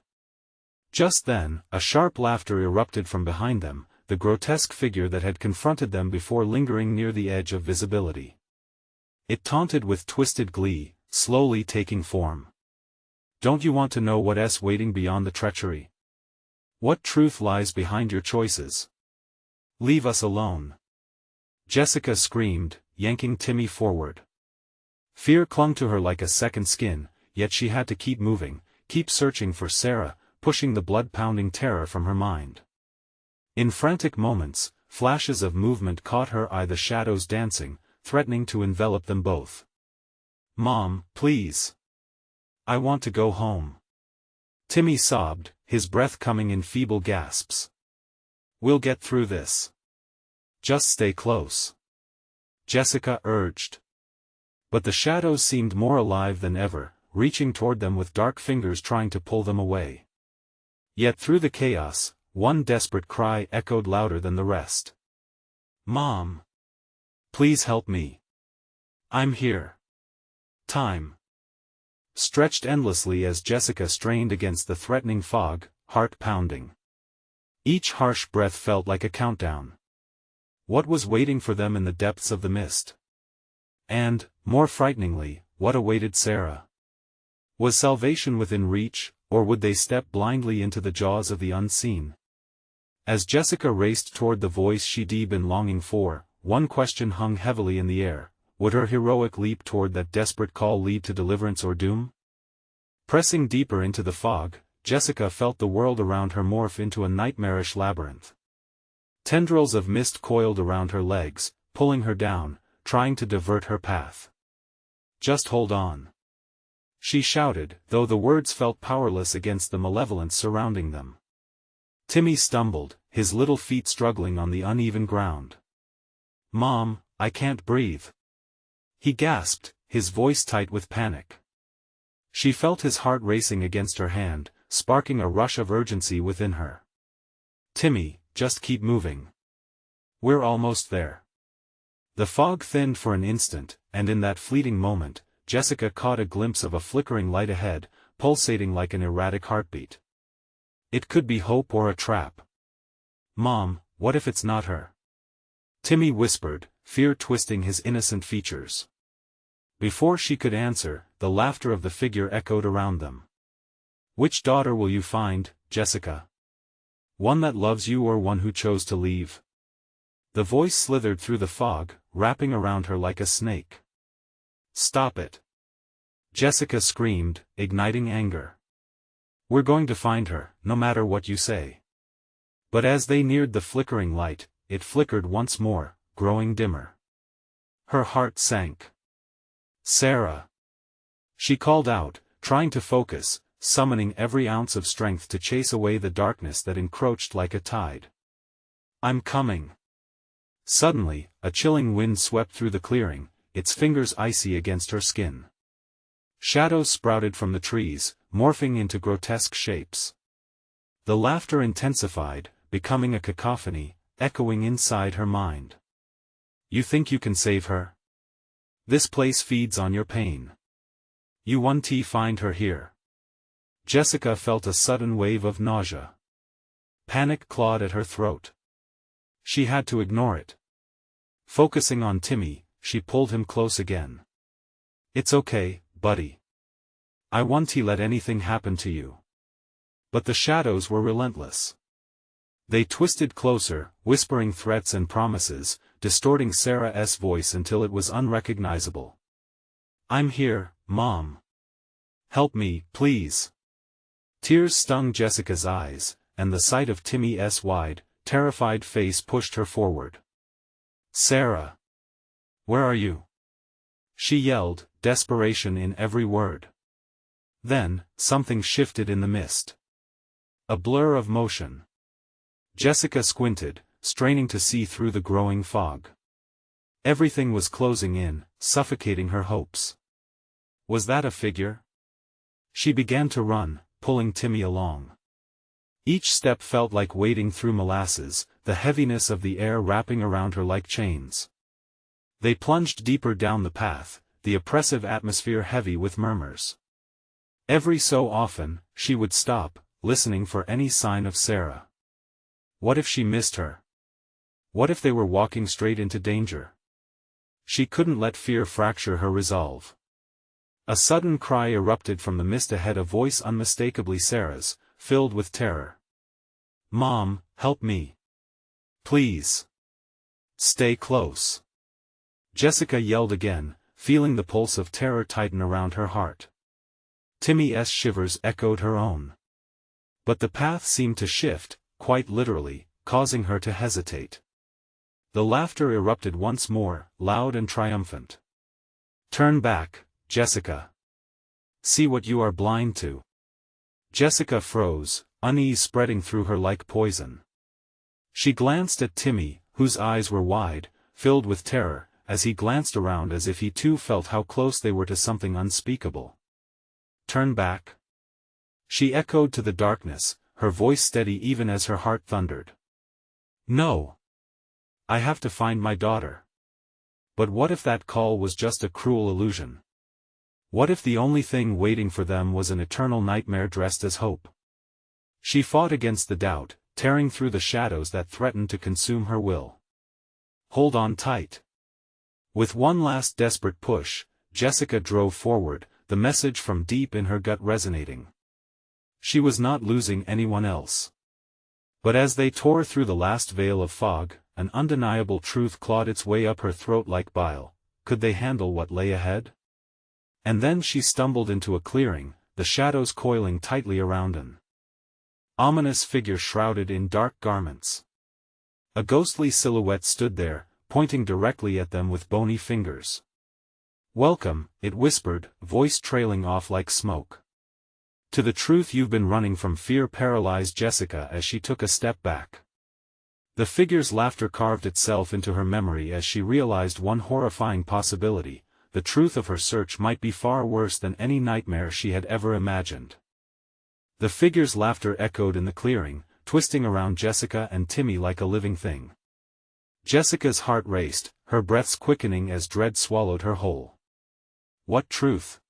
Just then, a sharp laughter erupted from behind them, the grotesque figure that had confronted them before lingering near the edge of visibility. It taunted with twisted glee, slowly taking form. "Don't you want to know what's waiting beyond the treachery? What truth lies behind your choices? Leave us alone," Jessica screamed, yanking Timmy forward. Fear clung to her like a second skin, yet she had to keep moving, keep searching for Sarah, pushing the blood-pounding terror from her mind. In frantic moments, flashes of movement caught her eye, the shadows dancing, threatening to envelop them both. "Mom, please. I want to go home," Timmy sobbed, his breath coming in feeble gasps. "We'll get through this. Just stay close," Jessica urged. But the shadows seemed more alive than ever, reaching toward them with dark fingers trying to pull them away. Yet through the chaos, one desperate cry echoed louder than the rest. "Mom! Please help me. I'm here." Time stretched endlessly as Jessica strained against the threatening fog, heart pounding. Each harsh breath felt like a countdown. What was waiting for them in the depths of the mist? And, more frighteningly, what awaited Sarah? Was salvation within reach, or would they step blindly into the jaws of the unseen? As Jessica raced toward the voice she'd been longing for, one question hung heavily in the air: would her heroic leap toward that desperate call lead to deliverance or doom? Pressing deeper into the fog, Jessica felt the world around her morph into a nightmarish labyrinth. Tendrils of mist coiled around her legs, pulling her down, trying to divert her path. "Just hold on," she shouted, though the words felt powerless against the malevolence surrounding them. Timmy stumbled, his little feet struggling on the uneven ground. "Mom, I can't breathe," he gasped, his voice tight with panic. She felt his heart racing against her hand, sparking a rush of urgency within her. "Timmy, just keep moving. We're almost there." The fog thinned for an instant, and in that fleeting moment, Jessica caught a glimpse of a flickering light ahead, pulsating like an erratic heartbeat. It could be hope or a trap. "Mom, what if it's not her?" Timmy whispered, fear twisting his innocent features. Before she could answer, the laughter of the figure echoed around them. "Which daughter will you find, Jessica? One that loves you or one who chose to leave?" The voice slithered through the fog, wrapping around her like a snake. "Stop it!" Jessica screamed, igniting anger. "We're going to find her, no matter what you say." But as they neared the flickering light, it flickered once more, growing dimmer. Her heart sank. "Sarah!" she called out, trying to focus, summoning every ounce of strength to chase away the darkness that encroached like a tide. "I'm coming." Suddenly, a chilling wind swept through the clearing, its fingers icy against her skin. Shadows sprouted from the trees, morphing into grotesque shapes. The laughter intensified, becoming a cacophony, echoing inside her mind. "You think you can save her? This place feeds on your pain. You won't find her here." Jessica felt a sudden wave of nausea. Panic clawed at her throat. She had to ignore it. Focusing on Timmy, she pulled him close again. "It's okay, buddy. I won't let anything happen to you." But the shadows were relentless. They twisted closer, whispering threats and promises, distorting Sarah's voice until it was unrecognizable. "I'm here, Mom. Help me, please." Tears stung Jessica's eyes, and the sight of Timmy's wide, terrified face pushed her forward. "Sarah! Where are you?" she yelled, desperation in every word. Then, something shifted in the mist. A blur of motion. Jessica squinted, straining to see through the growing fog. Everything was closing in, suffocating her hopes. Was that a figure? She began to run, pulling Timmy along. Each step felt like wading through molasses, the heaviness of the air wrapping around her like chains. They plunged deeper down the path, the oppressive atmosphere heavy with murmurs. Every so often, she would stop, listening for any sign of Sarah. What if she missed her? What if they were walking straight into danger? She couldn't let fear fracture her resolve. A sudden cry erupted from the mist ahead, a voice unmistakably Sarah's, filled with terror. "Mom, help me. Please. Stay close." Jessica yelled again, feeling the pulse of terror tighten around her heart. Timmy's shivers echoed her own. But the path seemed to shift, quite literally, causing her to hesitate. The laughter erupted once more, loud and triumphant. "Turn back, Jessica. See what you are blind to." Jessica froze, unease spreading through her like poison. She glanced at Timmy, whose eyes were wide, filled with terror, as he glanced around as if he too felt how close they were to something unspeakable. "Turn back?" She echoed to the darkness, her voice steady even as her heart thundered. "No. I have to find my daughter." But what if that call was just a cruel illusion? What if the only thing waiting for them was an eternal nightmare dressed as hope? She fought against the doubt, tearing through the shadows that threatened to consume her will. "Hold on tight." With one last desperate push, Jessica drove forward, the message from deep in her gut resonating. She was not losing anyone else. But as they tore through the last veil of fog, an undeniable truth clawed its way up her throat like bile. Could they handle what lay ahead? And then she stumbled into a clearing, the shadows coiling tightly around an ominous figure shrouded in dark garments. A ghostly silhouette stood there, pointing directly at them with bony fingers. "Welcome," it whispered, voice trailing off like smoke. "To the truth you've been running from." Fear paralyzed Jessica as she took a step back. The figure's laughter carved itself into her memory as she realized one horrifying possibility: the truth of her search might be far worse than any nightmare she had ever imagined. The figure's laughter echoed in the clearing, twisting around Jessica and Timmy like a living thing. Jessica's heart raced, her breaths quickening as dread swallowed her whole. "What truth?"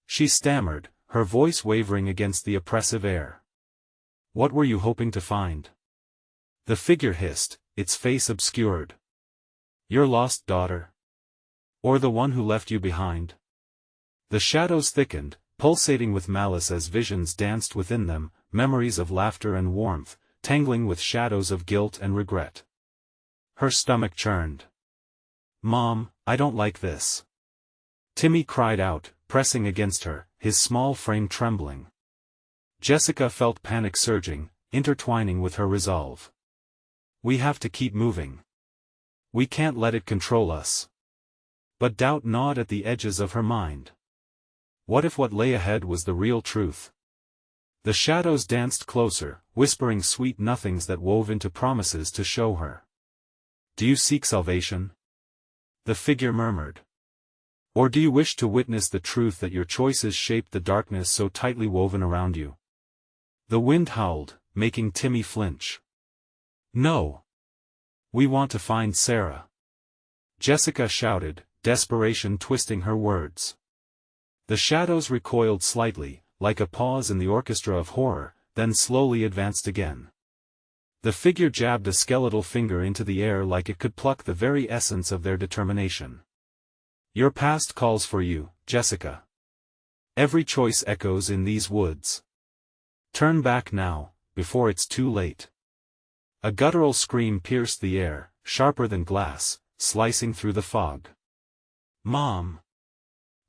she stammered, her voice wavering against the oppressive air. "What were you hoping to find?" The figure hissed, its face obscured. "Your lost daughter? Or the one who left you behind?" The shadows thickened, pulsating with malice as visions danced within them, memories of laughter and warmth, tangling with shadows of guilt and regret. Her stomach churned. "Mom, I don't like this." Timmy cried out, pressing against her, his small frame trembling. Jessica felt panic surging, intertwining with her resolve. "We have to keep moving. We can't let it control us." But doubt gnawed at the edges of her mind. What if what lay ahead was the real truth? The shadows danced closer, whispering sweet nothings that wove into promises to show her. "Do you seek salvation?" the figure murmured. "Or do you wish to witness the truth that your choices shaped the darkness so tightly woven around you?" The wind howled, making Timmy flinch. "No. We want to find Sarah," Jessica shouted, desperation twisting her words. The shadows recoiled slightly, like a pause in the orchestra of horror, then slowly advanced again. The figure jabbed a skeletal finger into the air like it could pluck the very essence of their determination. "Your past calls for you, Jessica. Every choice echoes in these woods. Turn back now, before it's too late." A guttural scream pierced the air, sharper than glass, slicing through the fog. "Mom!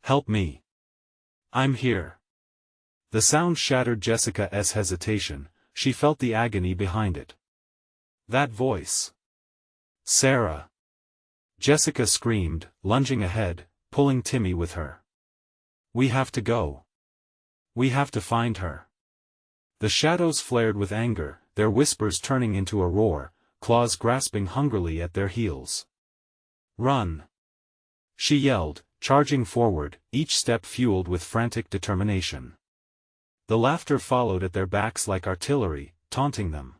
Help me! I'm here!" The sound shattered Jessica's hesitation. She felt the agony behind it. That voice. "Sarah!" Jessica screamed, lunging ahead, pulling Timmy with her. "We have to go. We have to find her." The shadows flared with anger, their whispers turning into a roar, claws grasping hungrily at their heels. "Run!" she yelled, charging forward, each step fueled with frantic determination. The laughter followed at their backs like artillery, taunting them.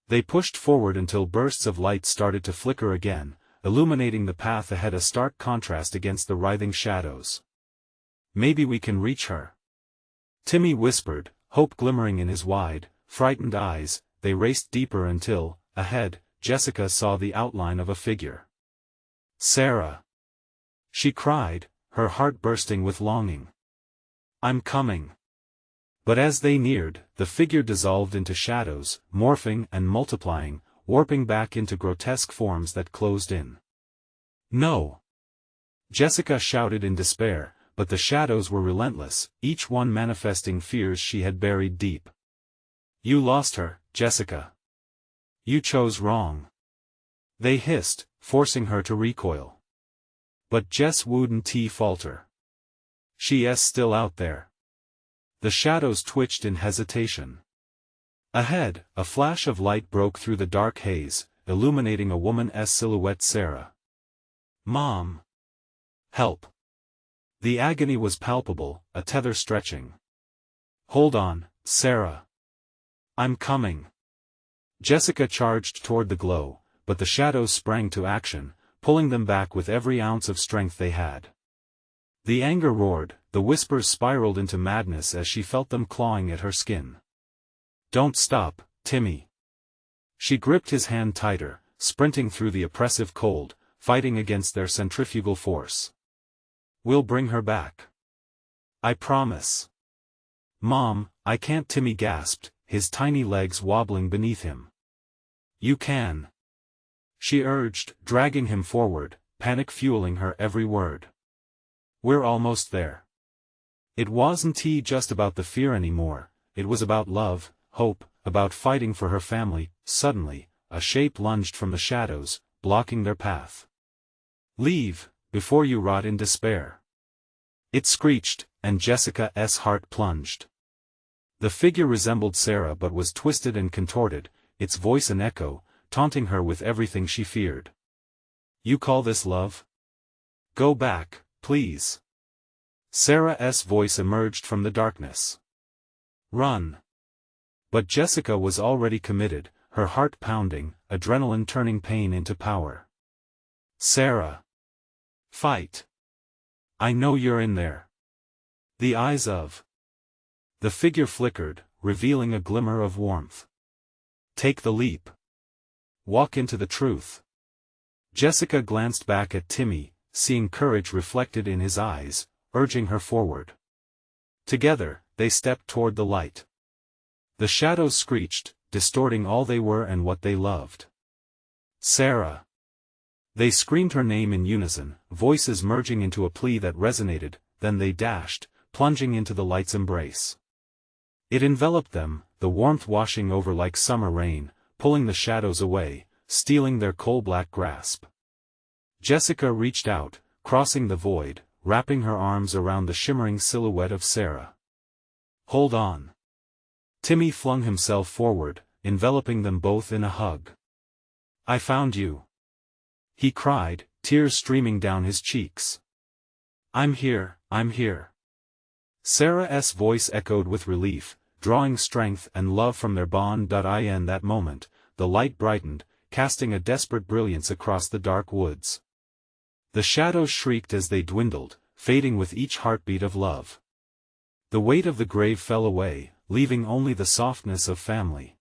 They pushed forward until bursts of light started to flicker again, illuminating the path ahead, a stark contrast against the writhing shadows. "Maybe we can reach her," Timmy whispered, hope glimmering in his wide, frightened eyes. They raced deeper until, ahead, Jessica saw the outline of a figure. "Sarah!" she cried, her heart bursting with longing. "I'm coming." But as they neared, the figure dissolved into shadows, morphing and multiplying, warping back into grotesque forms that closed in. "No!" Jessica shouted in despair, but the shadows were relentless, each one manifesting fears she had buried deep. "You lost her, Jessica. You chose wrong," they hissed, forcing her to recoil. But Jess wouldn't falter. "She's still out there." The shadows twitched in hesitation. Ahead, a flash of light broke through the dark haze, illuminating a woman's silhouette. "Sarah." "Mom! Help!" The agony was palpable, a tether stretching. "Hold on, Sarah. I'm coming." Jessica charged toward the glow, but the shadows sprang to action, pulling them back with every ounce of strength they had. The anger roared, the whispers spiraled into madness as she felt them clawing at her skin. "Don't stop, Timmy." She gripped his hand tighter, sprinting through the oppressive cold, fighting against their centrifugal force. "We'll bring her back. I promise." "Mom, I can't," Timmy gasped, his tiny legs wobbling beneath him. "You can," she urged, dragging him forward, panic fueling her every word. "We're almost there." It wasn't just about the fear anymore, it was about love, hope, about fighting for her family. Suddenly, a shape lunged from the shadows, blocking their path. "Leave, before you rot in despair." It screeched, and Jessica's heart plunged. The figure resembled Sarah but was twisted and contorted, its voice an echo, taunting her with everything she feared. "You call this love? Go back, please." Sarah's voice emerged from the darkness. "Run." But Jessica was already committed, her heart pounding, adrenaline turning pain into power. "Sarah. Fight. I know you're in there." The eyes of the figure flickered, revealing a glimmer of warmth. "Take the leap. Walk into the truth." Jessica glanced back at Timmy, seeing courage reflected in his eyes, urging her forward. Together, they stepped toward the light. The shadows screeched, distorting all they were and what they loved. "Sarah." They screamed her name in unison, voices merging into a plea that resonated. Then they dashed, plunging into the light's embrace. It enveloped them, the warmth washing over like summer rain, pulling the shadows away, stealing their coal-black grasp. Jessica reached out, crossing the void, wrapping her arms around the shimmering silhouette of Sarah. "Hold on." Timmy flung himself forward, enveloping them both in a hug. "I found you," he cried, tears streaming down his cheeks. I'm here." Sarah's voice echoed with relief, drawing strength and love from their bond. In that moment, the light brightened, casting a desperate brilliance across the dark woods. The shadows shrieked as they dwindled, fading with each heartbeat of love. The weight of the grave fell away, leaving only the softness of family.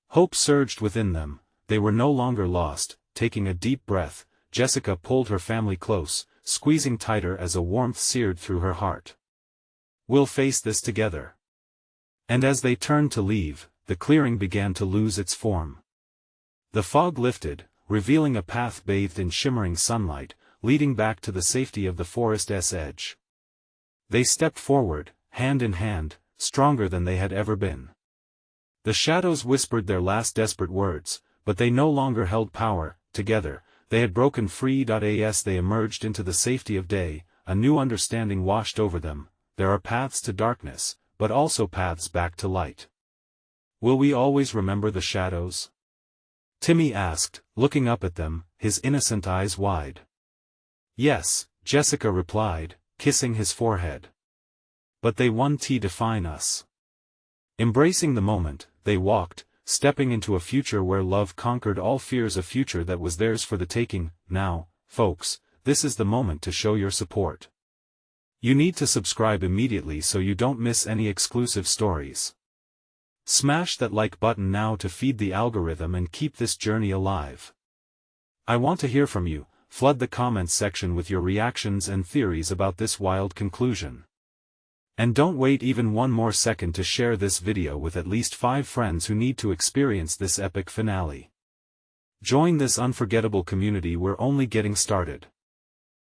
Hope surged within them, they were no longer lost. Taking a deep breath, Jessica pulled her family close, squeezing tighter as a warmth seared through her heart. "We'll face this together." And as they turned to leave, the clearing began to lose its form. The fog lifted, revealing a path bathed in shimmering sunlight, leading back to the safety of the forest's edge. They stepped forward, hand in hand, stronger than they had ever been. The shadows whispered their last desperate words, but they no longer held power. Together, they had broken free. As they emerged into the safety of day, a new understanding washed over them. There are paths to darkness, but also paths back to light. Will we always remember the shadows? Timmy asked, looking up at them, his innocent eyes wide. Yes, Jessica replied, kissing his forehead. But they won't define us. Embracing the moment, they walked, stepping into a future where love conquered all fears, a future that was theirs for the taking. Now, folks, this is the moment to show your support. You need to subscribe immediately so you don't miss any exclusive stories. Smash that like button now to feed the algorithm and keep this journey alive. I want to hear from you. Flood the comments section with your reactions and theories about this wild conclusion. And don't wait even one more second to share this video with at least 5 friends who need to experience this epic finale. Join this unforgettable community, we're only getting started.